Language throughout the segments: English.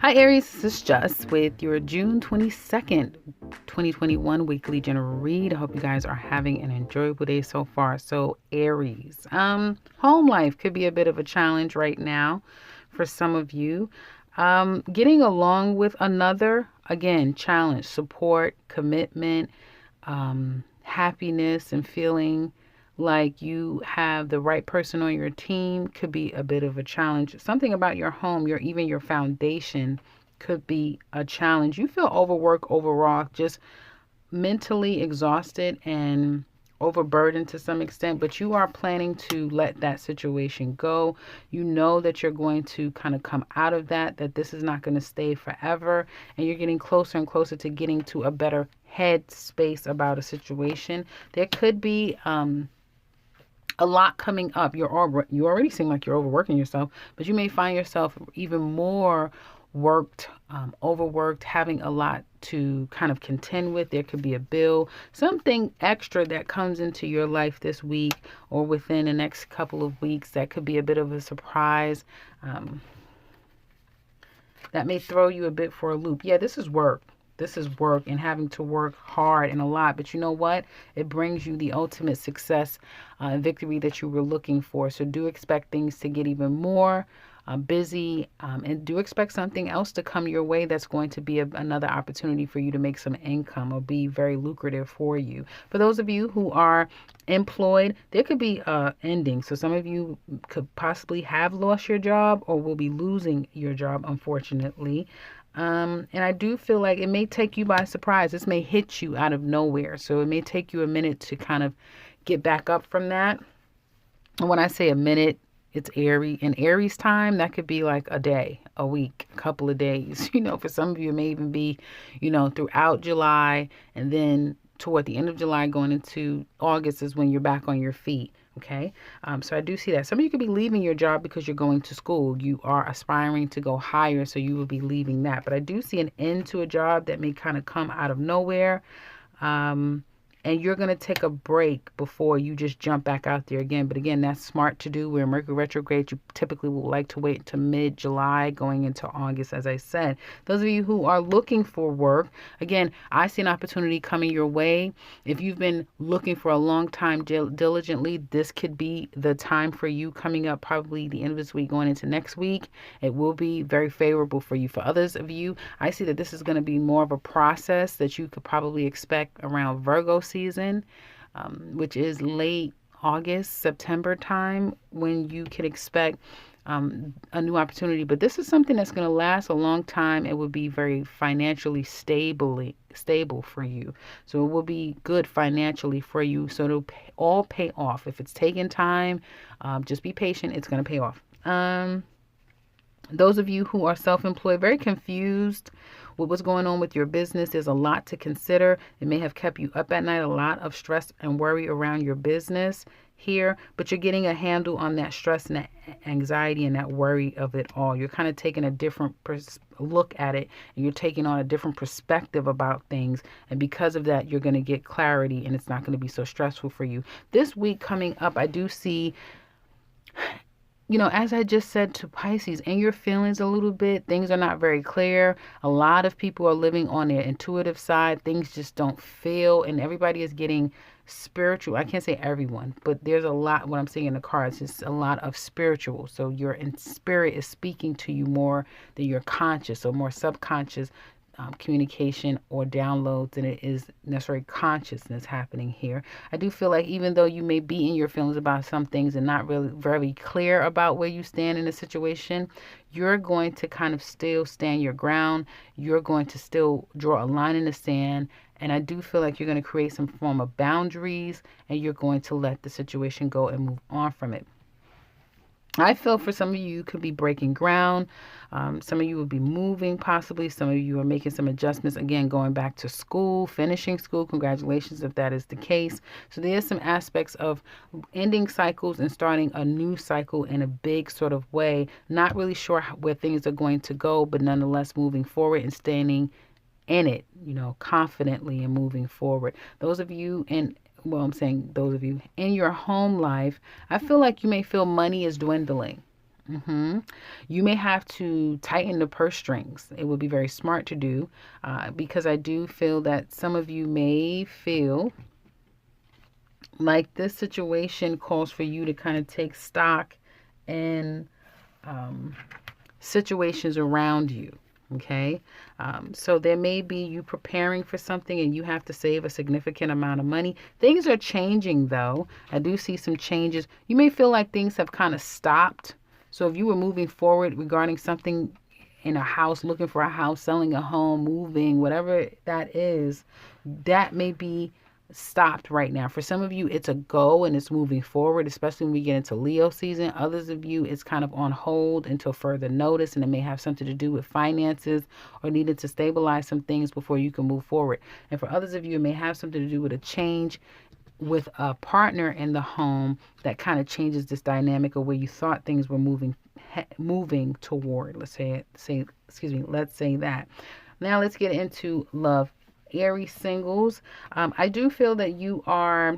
Hi Aries, this is Just with your June 22nd, 2021 weekly general read. I hope you guys are having an enjoyable day so far. So Aries, home life could be a bit of a challenge right now for some of you. Getting along with another, again, challenge, support, commitment, happiness, and feeling like you have the right person on your team could be a bit of a challenge. Something about your home, even your foundation could be a challenge. You feel overworked, overwrought, just mentally exhausted and overburdened to some extent, but you are planning to let that situation go. You know that you're going to kind of come out of that this is not going to stay forever, and you're getting closer and closer to getting to a better head space about a situation. There could be a lot coming up. You already seem like you're overworking yourself, but you may find yourself even more worked, overworked, having a lot to kind of contend with. There could be a bill, something extra that comes into your life this week or within the next couple of weeks that could be a bit of a surprise. That may throw you a bit for a loop. Yeah, this is work. This is work and having to work hard and a lot. But you know what? It brings you the ultimate success and victory that you were looking for. So do expect things to get even more busy, and do expect something else to come your way that's going to be another opportunity for you to make some income or be very lucrative for you. For those of you who are employed, there could be ending. So some of you could possibly have lost your job or will be losing your job, unfortunately. And I do feel like it may take you by surprise. This may hit you out of nowhere. So it may take you a minute to kind of get back up from that. And when I say a minute, it's Aries. In Aries time, that could be like a day, a week, a couple of days. For some of you, it may even be, throughout July, and then toward the end of July going into August is when you're back on your feet. Okay. So I do see that. Some of you could be leaving your job because you're going to school. You are aspiring to go higher, so you will be leaving that. But I do see an end to a job that may kind of come out of nowhere. And you're going to take a break before you just jump back out there again. But again, that's smart to do. We're in Mercury retrograde. You typically will like to wait until mid-July going into August, as I said. Those of you who are looking for work, again, I see an opportunity coming your way. If you've been looking for a long time diligently, this could be the time for you coming up, probably the end of this week going into next week. It will be very favorable for you. For others of you, I see that this is going to be more of a process that you could probably expect around Virgo season, which is late August, September time, when you can expect a new opportunity. But this is something that's going to last a long time. It will be very financially stable for you. So it will be good financially for you. So it'll all pay off. If it's taking time, just be patient. It's going to pay off. Those of you who are self-employed, very confused with what's going on with your business. There's a lot to consider. It may have kept you up at night, a lot of stress and worry around your business here, but you're getting a handle on that stress and that anxiety and that worry of it all. You're kind of taking a different look at it, and you're taking on a different perspective about things. And because of that, you're going to get clarity, and it's not going to be so stressful for you. This week coming up, I do see, as I just said to Pisces, in your feelings a little bit, things are not very clear. A lot of people are living on their intuitive side. Things just don't feel, and everybody is getting spiritual. I can't say everyone, but there's a lot, what I'm seeing in the cards is a lot of spiritual. So your spirit is speaking to you more than your conscious or more subconscious communication or downloads than it is necessarily consciousness happening here. I do feel like even though you may be in your feelings about some things and not really very clear about where you stand in a situation, you're going to kind of still stand your ground. You're going to still draw a line in the sand. And I do feel like you're going to create some form of boundaries, and you're going to let the situation go and move on from it. I feel for some of you could be breaking ground. Some of you will be moving possibly. Some of you are making some adjustments. Again, going back to school, finishing school. Congratulations if that is the case. So there's some aspects of ending cycles and starting a new cycle in a big sort of way. Not really sure where things are going to go, but nonetheless moving forward and standing in it, confidently and moving forward. Those of you those of you in your home life, I feel like you may feel money is dwindling. You may have to tighten the purse strings. It would be very smart to do because I do feel that some of you may feel like this situation calls for you to kind of take stock in situations around you. Okay, so there may be you preparing for something and you have to save a significant amount of money. Things are changing though. I do see some changes. You may feel like things have kind of stopped. So if you were moving forward regarding something in a house, looking for a house, selling a home, moving, whatever that is, that may be stopped right now. For some of you, it's a go and it's moving forward, especially when we get into Leo season. Others of you, it's kind of on hold until further notice, and it may have something to do with finances or needed to stabilize some things before you can move forward. And for others of you, it may have something to do with a change with a partner in the home that kind of changes this dynamic of where you thought things were moving toward. Let's say that. Now let's get into love. Aries singles, I do feel that you are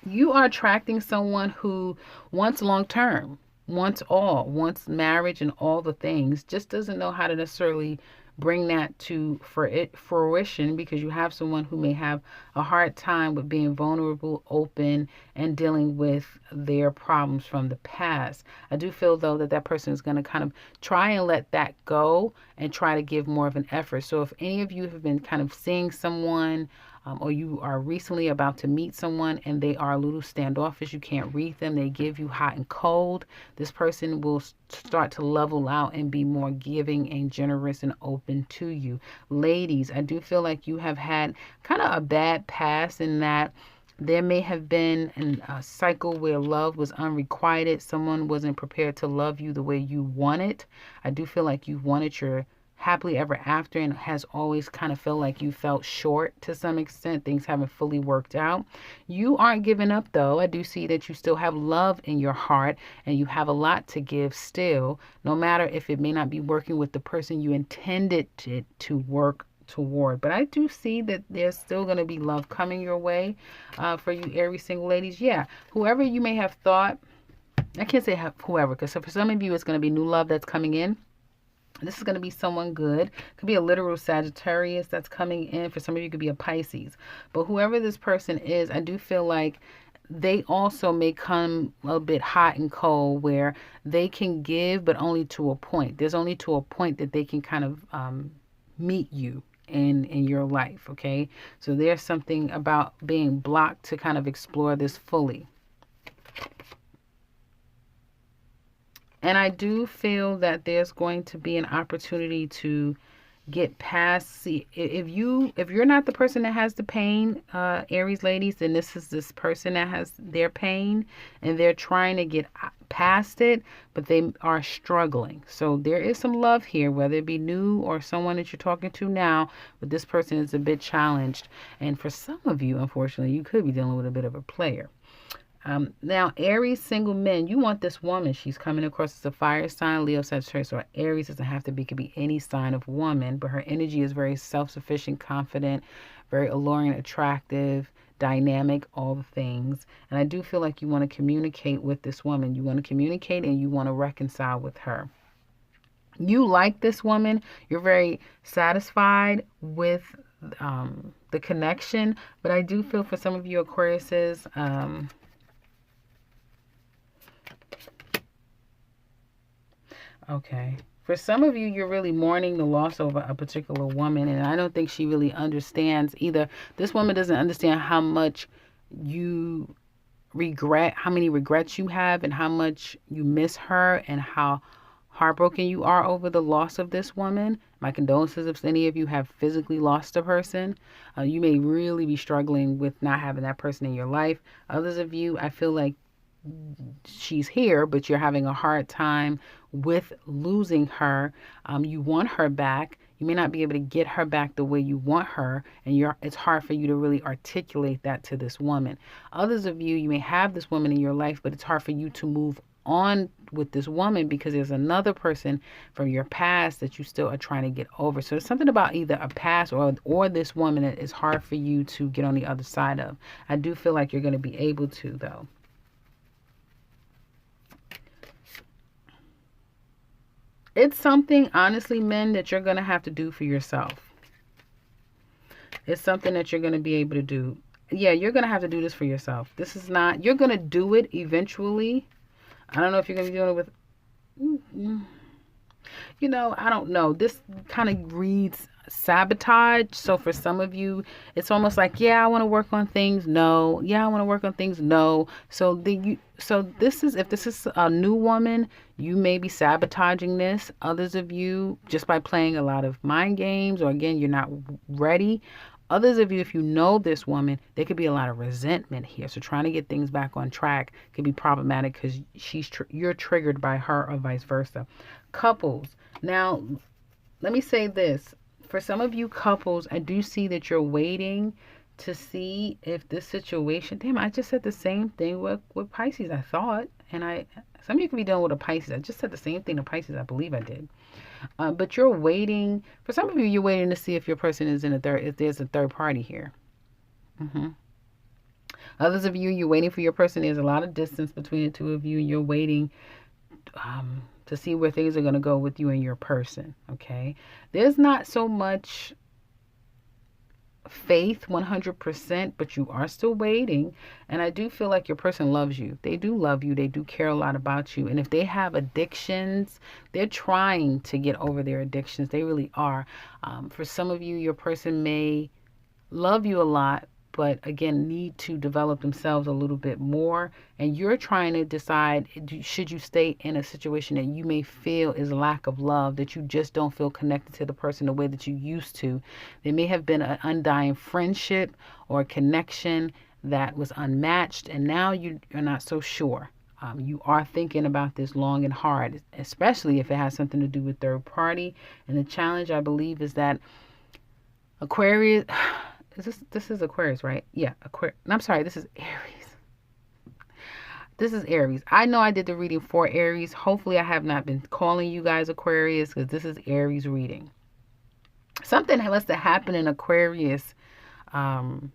attracting someone who wants long term, wants marriage and all the things, just doesn't know how to necessarily bring that to fruition, because you have someone who may have a hard time with being vulnerable, open, and dealing with their problems from the past. I do feel though that person is going to kind of try and let that go and try to give more of an effort. So if any of you have been kind of seeing someone or you are recently about to meet someone and they are a little standoffish, you can't read them, they give you hot and cold, this person will start to level out and be more giving and generous and open to you. Ladies, I do feel like you have had kind of a bad past in that there may have been a cycle where love was unrequited. Someone wasn't prepared to love you the way you wanted. I do feel like you wanted your happily ever after and has always kind of felt like you felt short to some extent. Things haven't fully worked out. You aren't giving up though. I do see that you still have love in your heart and you have a lot to give still, no matter if it may not be working with the person you intended it to work toward. But I do see that there's still going to be love coming your way for you Aries single ladies. Yeah, whoever you may have thought, I can't say whoever, because for some of you it's going to be new love that's coming in. This is going to be someone good. It could be a literal Sagittarius that's coming in. For some of you, it could be a Pisces. But whoever this person is, I do feel like they also may come a bit hot and cold where they can give, but only to a point. There's only to a point that they can kind of meet you in your life, okay? So there's something about being blocked to kind of explore this fully. And I do feel that there's going to be an opportunity to get past. See, if you're not the person that has the pain, Aries ladies, then this is this person that has their pain and they're trying to get past it, but they are struggling. So there is some love here, whether it be new or someone that you're talking to now, but this person is a bit challenged. And for some of you, unfortunately, you could be dealing with a bit of a player. Now, Aries single men, you want this woman. She's coming across as a fire sign, Leo, Sagittarius, or Aries. Doesn't have to be, could be any sign of woman, but her energy is very self-sufficient, confident, very alluring, attractive, dynamic, all the things. And I do feel like you want to communicate with this woman. You want to communicate and you want to reconcile with her. You like this woman. You're very satisfied with the connection, but I do feel for some of you Aquariuses, okay. For some of you, you're really mourning the loss of a particular woman, and I don't think she really understands either. This woman doesn't understand how much you regret, how many regrets you have, and how much you miss her, and how heartbroken you are over the loss of this woman. My condolences if any of you have physically lost a person. You may really be struggling with not having that person in your life. Others of you, I feel like she's here, but you're having a hard time with losing her. You want her back. You may not be able to get her back the way you want her, and it's hard for you to really articulate that to this woman. Others of you, you may have this woman in your life, but it's hard for you to move on with this woman because there's another person from your past that you still are trying to get over. So it's something about either a past or this woman that is hard for you to get on the other side of. I do feel like you're going to be able to, though. It's something, honestly, men, that you're going to have to do for yourself. It's something that you're going to be able to do. Yeah, you're going to have to do this for yourself. This is not, you're going to do it eventually. I don't know if you're going to be doing it with, I don't know. This kind of reads sabotage. So for some of you, it's almost like, yeah, I want to work on things. No. Yeah, I want to work on things. No. So this is, if this is a new woman, you may be sabotaging this. Others of you, just by playing a lot of mind games, or again, you're not ready. Others of you, if you know this woman, there could be a lot of resentment here. So trying to get things back on track could be problematic because you're triggered by her, or vice versa. Couples. Now, let me say this. For some of you couples, I do see that you're waiting to see if this situation. Damn, I just said the same thing with Pisces, I thought. Some of you could be dealing with a Pisces. I just said the same thing to Pisces, I believe I did. But you're waiting. For some of you, you're waiting to see if your person is if there's a third party here. Others of you, you're waiting for your person. There's a lot of distance between the two of you. You're waiting to see where things are going to go with you and your person. Okay. There's not so much faith 100%, but you are still waiting. And I do feel like your person loves you. They do love you. They do care a lot about you. And if they have addictions, they're trying to get over their addictions. They really are. For some of you, your person may love you a lot, but again, need to develop themselves a little bit more. And you're trying to decide, should you stay in a situation that you may feel is lack of love, that you just don't feel connected to the person the way that you used to. There may have been an undying friendship or a connection that was unmatched, and now you're not so sure. You are thinking about this long and hard, especially if it has something to do with third party. And the challenge, I believe, is that Aquarius... This is Aquarius, right? Yeah, Aquarius. I'm sorry, this is Aries. This is Aries. I know I did the reading for Aries. Hopefully I have not been calling you guys Aquarius, because this is Aries reading. Something must have happened in Aquarius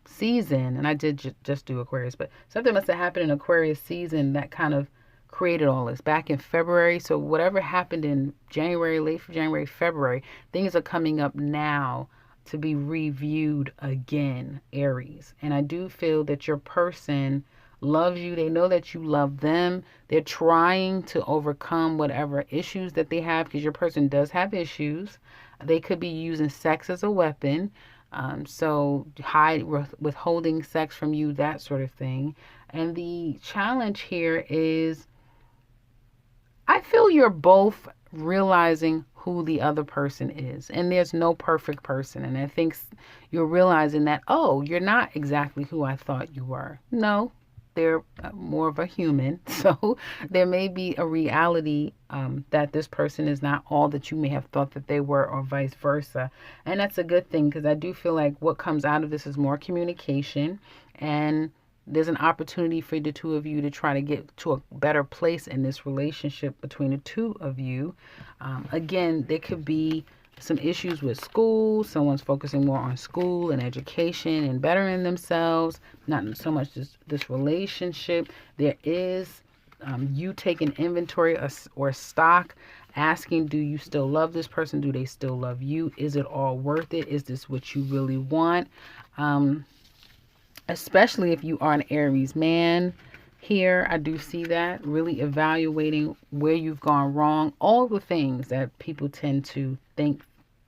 season, and I did just do Aquarius, but something must have happened in Aquarius season that kind of created all this back in February. So whatever happened in January, late January, February, things are coming up now to be reviewed again, Aries. And I do feel that your person loves you. They know that you love them. They're trying to overcome whatever issues that they have, because your person does have issues. They could be using sex as a weapon. So withholding sex from you, that sort of thing. And the challenge here is, I feel you're both realizing who the other person is. And there's no perfect person. And I think you're realizing that, oh, you're not exactly who I thought you were. No, they're more of a human. So there may be a reality that this person is not all that you may have thought that they were, or vice versa. And that's a good thing, because I do feel like what comes out of this is more communication, and there's an opportunity for the two of you to try to get to a better place in this relationship between the two of you. Again, there could be some issues with school. Someone's focusing more on school and education and bettering themselves, not so much this relationship. There is you taking inventory or stock, asking, do you still love this person? Do they still love you? Is it all worth it? Is this what you really want? Especially if you are an Aries man here, I do see that. Really evaluating where you've gone wrong, all the things that people tend to think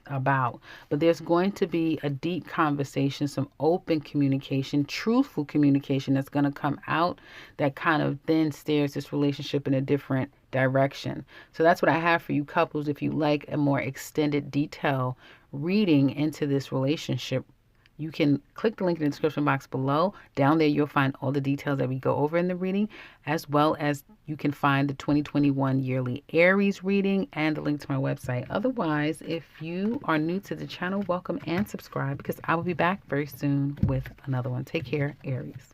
about. But there's going to be a deep conversation, some open communication, truthful communication that's going to come out that kind of then steers this relationship in a different direction. So that's what I have for you couples. If you like a more extended detail reading into this relationship, you can click the link in the description box below. Down there, you'll find all the details that we go over in the reading, as well as you can find the 2021 yearly Aries reading and the link to my website. Otherwise, if you are new to the channel, welcome and subscribe, because I will be back very soon with another one. Take care, Aries.